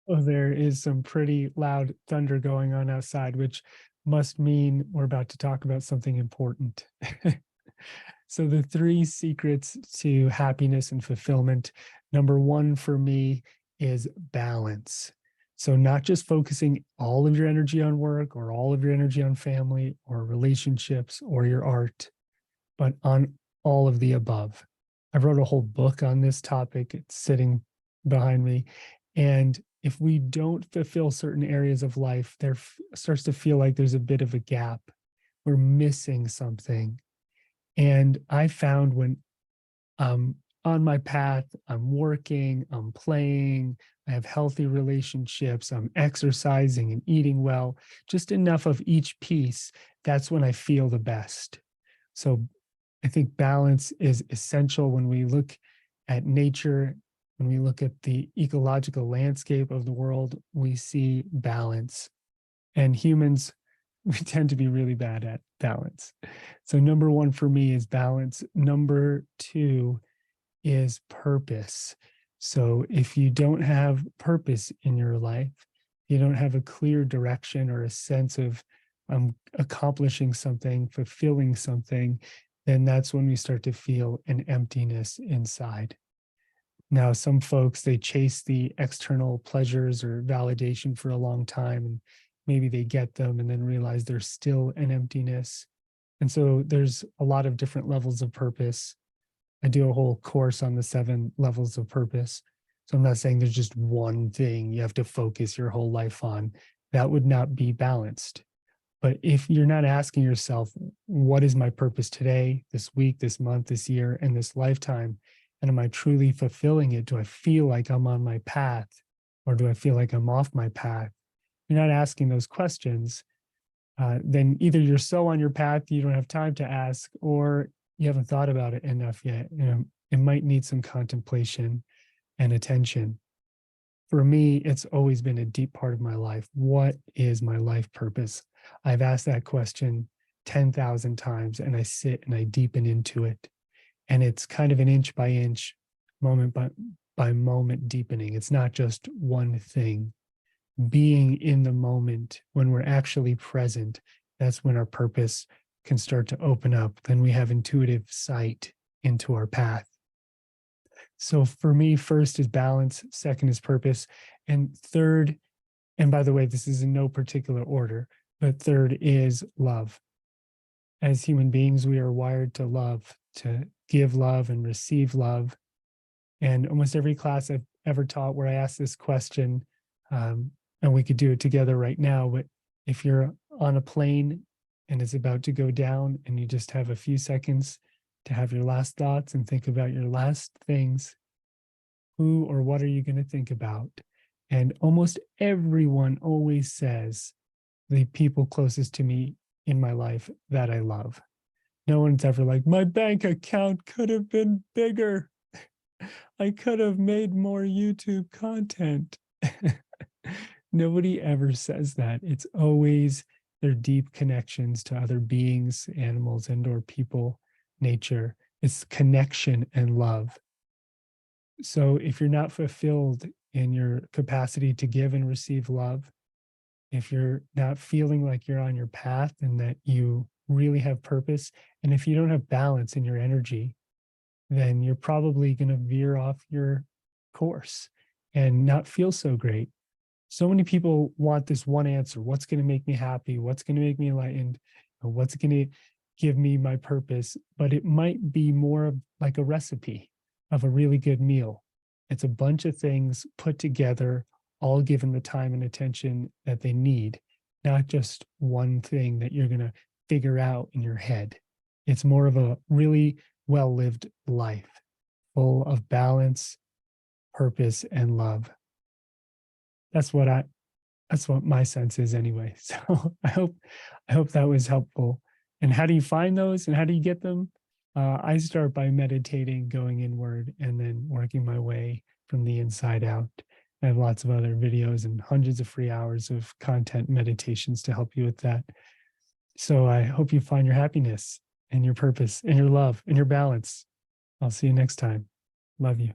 Oh, there is some pretty loud thunder going on outside, which must mean we're about to talk about something important. So, the three secrets to happiness and fulfillment. Number one for me is balance. So, not just focusing all of your energy on work or all of your energy on family or relationships or your art, but on all of the above. I wrote a whole book on this topic. It's sitting behind me. And if we don't fulfill certain areas of life, there starts to feel like there's a bit of a gap. We're missing something. And I found when I'm on my path, I'm working, I'm playing, I have healthy relationships, I'm exercising and eating well, just enough of each piece, that's when I feel the best. So I think balance is essential when we look at nature, when we look at the ecological landscape of the world, we see balance. And humans, we tend to be really bad at balance. So, number one for me is balance. Number two is purpose. So, if you don't have purpose in your life, you don't have a clear direction or a sense of accomplishing something, fulfilling something, then that's when we start to feel an emptiness inside. Now, some folks, they chase the external pleasures or validation for a long time, and maybe they get them and then realize there's still an emptiness. And so there's a lot of different levels of purpose. I do a whole course on the 7 levels of purpose. So I'm not saying there's just one thing you have to focus your whole life on. That would not be balanced. But if you're not asking yourself, what is my purpose today, this week, this month, this year, and this lifetime? And am I truly fulfilling it? Do I feel like I'm on my path, or do I feel like I'm off my path? You're not asking those questions, then either you're so on your path you don't have time to ask, or you haven't thought about it enough yet. It might need some contemplation and attention. For me, it's always been a deep part of my life. What is my life purpose? I've asked that question 10,000 times, and I sit and I deepen into it. And it's kind of an inch by inch, moment by moment deepening. It's not just one thing. Being in the moment when we're actually present, that's when our purpose can start to open up. Then we have intuitive sight into our path. So for me, first is balance, second is purpose, and third, and by the way, this is in no particular order, but third is love. As human beings, we are wired to love, to give love and receive love. And almost every class I've ever taught where I ask this question, and we could do it together right now, but if you're on a plane and it's about to go down and you just have a few seconds to have your last thoughts and think about your last things, who or what are you going to think about? And almost everyone always says the people closest to me in my life that I love. No one's ever like, my bank account could have been bigger. I could have made more YouTube content. Nobody ever says that. It's always their deep connections to other beings, animals, and or people, nature. It's connection and love. So if you're not fulfilled in your capacity to give and receive love, if you're not feeling like you're on your path and that you really have purpose, and if you don't have balance in your energy, then you're probably going to veer off your course and not feel so great. So many people want this one answer. What's going to make me happy? What's going to make me enlightened? What's going to give me my purpose? But it might be more of like a recipe of a really good meal. It's a bunch of things put together, all given the time and attention that they need, not just one thing that you're going to figure out in your head. It's more of a really well-lived life, full of balance, purpose, and love. That's what my sense is anyway. So I hope that was helpful. And how do you find those and how do you get them? I start by meditating, going inward, and then working my way from the inside out. I have lots of other videos and hundreds of free hours of content meditations to help you with that. So I hope you find your happiness and your purpose and your love and your balance. I'll see you next time. Love you.